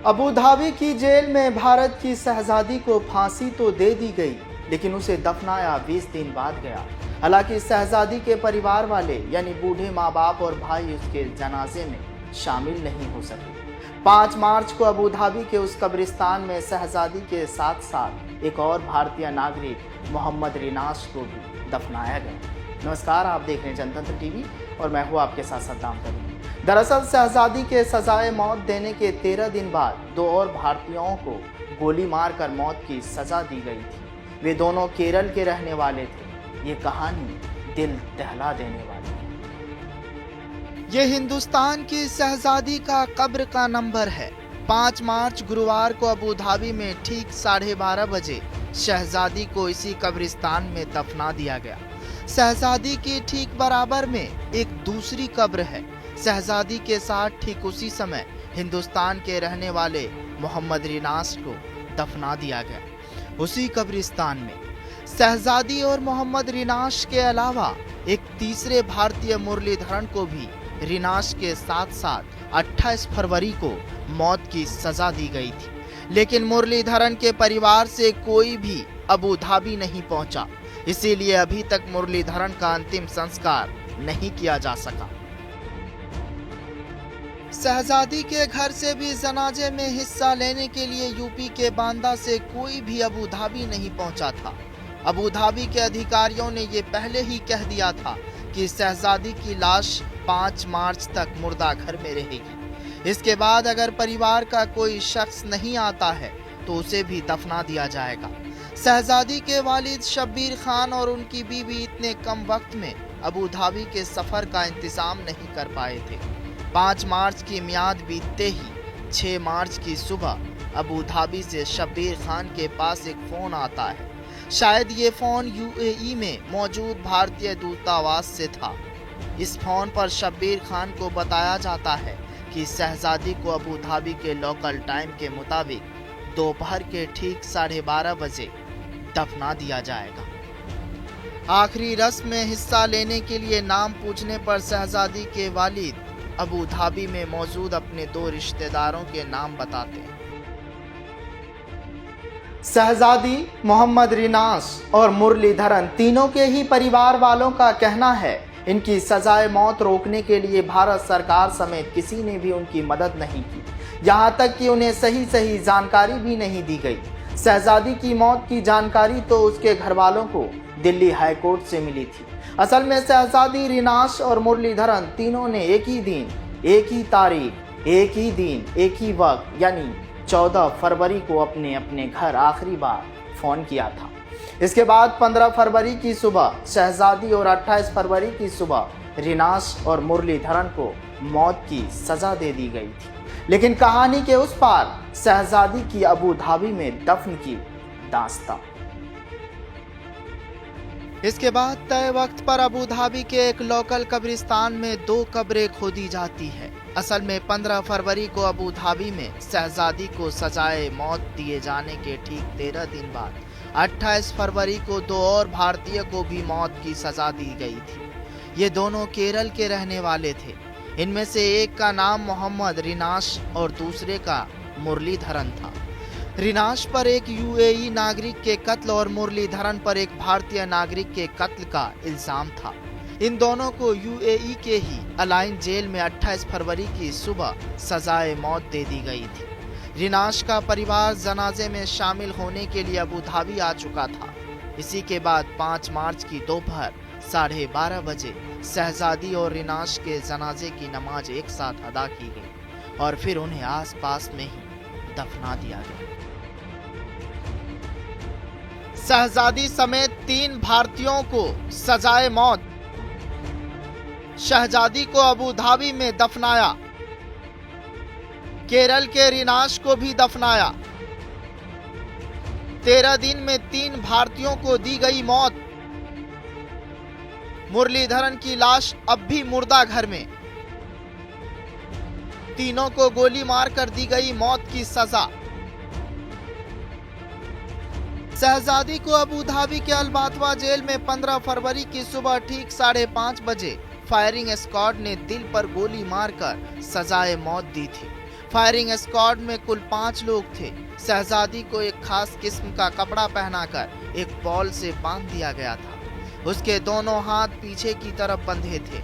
Abu Dhabi की jail में भारत की शहजादी को फांसी तो दे दी गई, लेकिन उसे दफनाया 20 दिन बाद गया। हालांकि शहजादी के परिवार वाले यानी बूढ़े माँ बाप और भाई उसके जनाजे में शामिल नहीं हो सके। 5 मार्च को अबू धाबी के उस कब्रिस्तान में शहजादी के साथ साथ एक और भारतीय नागरिक मोहम्मद रिनाश को भी दफनाया गया। नमस्कार, आप देख रहे हैं जनतंत्र टीवी और मैं हूँ आपके साथ सद्दाम करीम। दरअसल शहजादी के सजाए मौत देने के 13 दिन बाद 2 और भारतीयों को गोली मारकर मौत की सजा दी गई थी। वे दोनों केरल के रहने वाले थे। ये कहानी दिल दहला देने वाली है। ये हिंदुस्तान की शहजादी का कब्र का नंबर है। 5 मार्च गुरुवार को अबू धाबी में ठीक 12:30 बजे शहजादी को इसी कब्रिस्तान में दफना दिया गया। शहजादी की ठीक बराबर में एक दूसरी कब्र है। शहजादी के साथ ठीक उसी समय हिंदुस्तान के रहने वाले मोहम्मद रिनाश को दफना दिया गया। उसी कब्रिस्तान में शहजादी और मोहम्मद रिनाश के अलावा एक तीसरे भारतीय मुरलीधरन को भी रिनाश के साथ साथ 28 फरवरी को मौत की सजा दी गई थी, लेकिन मुरलीधरन के परिवार से कोई भी अबू धाबी नहीं पहुंचा। इसीलिए अभी तक मुरलीधरन का अंतिम संस्कार नहीं किया जा सका। शहजादी के घर से भी जनाजे में हिस्सा लेने के लिए यूपी के बांदा से कोई भी अबू धाबी नहीं पहुंचा था। अबू धाबी के अधिकारियों ने ये पहले ही कह दिया था कि शहजादी की लाश 5 मार्च तक मुर्दा घर में रहेगी। इसके बाद अगर परिवार का कोई शख्स नहीं आता है तो उसे भी दफना दिया जाएगा। शहजादी के वालिद शब्बीर खान और उनकी बीवी इतने कम वक्त में अबू धाबी के सफर का इंतजाम नहीं कर पाए थे। 5 मार्च की मियाद बीतते ही 6 मार्च की सुबह अबू धाबी से शब्बीर खान के पास एक फोन आता है। शायद ये फोन यूएई में मौजूद भारतीय दूतावास से था। इस फोन पर शब्बीर खान को बताया जाता है कि शहजादी को अबू धाबी के लोकल टाइम के मुताबिक दोपहर के ठीक 12:30 बजे दफना दिया जाएगा। आखिरी रस्म में हिस्सा लेने के लिए नाम पूछने पर शहजादी के वालिद अबू धाबी में मौजूद अपने 2 रिश्तेदारों के नाम बताते हैं। शहजादी, मोहम्मद रिनाश और मुरलीधरन तीनों के ही परिवार वालों का कहना है इनकी सजाए मौत रोकने के लिए भारत सरकार समेत किसी ने भी उनकी मदद नहीं की। यहाँ तक कि उन्हें सही जानकारी भी नहीं दी गई। शहजादी की मौत की जानकारी तो उसके घर वालों को दिल्ली हाई कोर्ट से मिली थी। असल में शहजादी, रिनाश और मुरलीधरन तीनों ने एक ही दिन, एक ही तारीख, एक ही दिन, एक ही वक्त यानी 14 फरवरी को अपने अपने घर आखिरी बार फोन किया था। इसके बाद 15 फरवरी की सुबह शहजादी और 28 फरवरी की सुबह रिनाश और मुरलीधरन को मौत की सजा दे दी गई थी। लेकिन कहानी के उस पार शहजादी की अबू धाबी में दफन की दास्तां। इसके बाद तय वक्त पर अबू धाबी के एक लोकल कब्रिस्तान में 2 कब्रें खोदी जाती है। असल में 15 फरवरी को अबू धाबी में शहजादी को सजाए मौत दिए जाने के ठीक 13 दिन बाद 28 फरवरी को 2 और भारतीय को भी मौत की सजा दी गई थी। ये दोनों केरल के रहने वाले थे। इनमें से एक का नाम मोहम्मद रिनाश और दूसरे का मुरलीधरन था। रिनाश पर एक यूएई नागरिक के कत्ल और मुरलीधरन पर एक भारतीय नागरिक के कत्ल का इल्जाम था। इन दोनों को यूएई के ही अलाइन जेल में 28 फरवरी की सुबह सजाए मौत दे दी गई थी। रिनाश का परिवार जनाजे में शामिल होने के लिए अबू धाबी आ चुका था। इसी के बाद 5 मार्च की दोपहर 12:30 बजे शहजादी और रिनाश के जनाजे की नमाज एक साथ अदा की गई और फिर उन्हें आसपास में ही दफना दिया गया। शहजादी समेत 3 भारतीयों को सजाए मौत। शहजादी को अबू धाबी में दफनाया। केरल के रिनाश को भी दफनाया। 13 दिन में 3 भारतीयों को दी गई मौत। मुरलीधरन की लाश अब भी मुर्दा घर में। तीनों को गोली मारकर दी गई मौत की सजा। शहजादी को अबू धाबी के अलबातवा जेल में 15 फरवरी की सुबह ठीक 5:30 बजे फायरिंग स्क्वाड ने दिल पर गोली मारकर सजाए मौत दी थी। फायरिंग स्क्वाड में कुल 5 लोग थे। शहजादी को एक खास किस्म का कपड़ा पहनाकर एक बॉल से बांध दिया गया था। उसके दोनों हाथ पीछे की तरफ बंधे थे।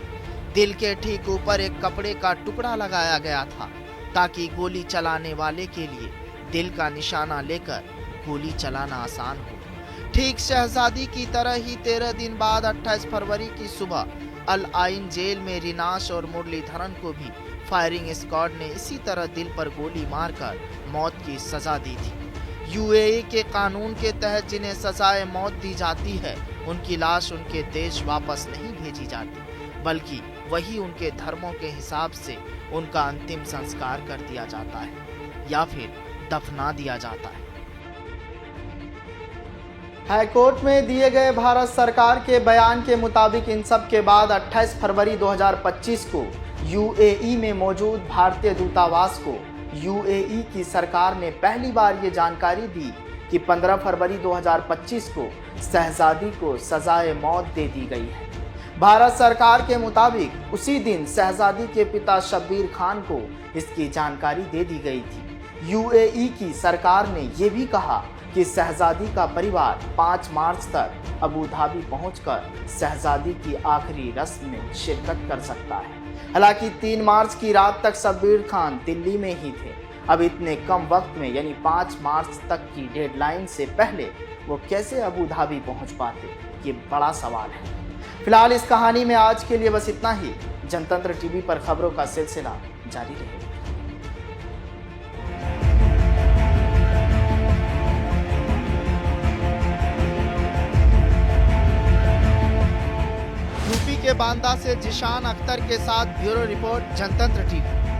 दिल के ठीक ऊपर एक कपड़े का टुकड़ा लगाया गया था ताकि गोली चलाने वाले के लिए दिल का निशाना लेकर गोली चलाना आसान हो। ठीक शहजादी की तरह ही 13 दिन बाद 28 फरवरी की सुबह अल आइन जेल में रिनाश और मुरलीधरन को भी फायरिंग स्क्वाड ने इसी तरह दिल पर गोली मारकर मौत की सजा दी थी। यूएई के कानून के तहत जिन्हें सजाए मौत दी जाती है, उनकी लाश उनके देश वापस नहीं भेजी जाती, बल्कि वही उनके धर्मों के हिसाब से उनका अंतिम संस्कार कर दिया जाता है या फिर दफना दिया जाता है। हाईकोर्ट में दिए गए भारत सरकार के बयान के मुताबिक इन सब के बाद 28 फरवरी 2025 को यूएई में मौजूद भारतीय दूतावास को यूएई की सरकार ने पहली बार ये जानकारी दी कि 15 फरवरी 2025 को शहजादी को सजाए मौत दे दी गई है। भारत सरकार के मुताबिक उसी दिन शहजादी के पिता शब्बीर खान को इसकी जानकारी दे दी गई थी। यूएई की सरकार ने ये भी कहा कि शहजादी का परिवार 5 मार्च तक अबू धाबी पहुंचकर शहजादी की आखिरी रस्म में शिरकत कर सकता है। हालांकि 3 मार्च की रात तक शब्बीर खान दिल्ली में ही थे। अब इतने कम वक्त में यानी 5 मार्च तक की डेडलाइन से पहले वो कैसे अबू धाबी पहुंच पाते, ये बड़ा सवाल है। फिलहाल इस कहानी में आज के लिए बस इतना ही। जनतंत्र टीवी पर खबरों का सिलसिला जारी रहेगा। यूपी के बांदा से जिशान अख्तर के साथ ब्यूरो रिपोर्ट, जनतंत्र टीवी।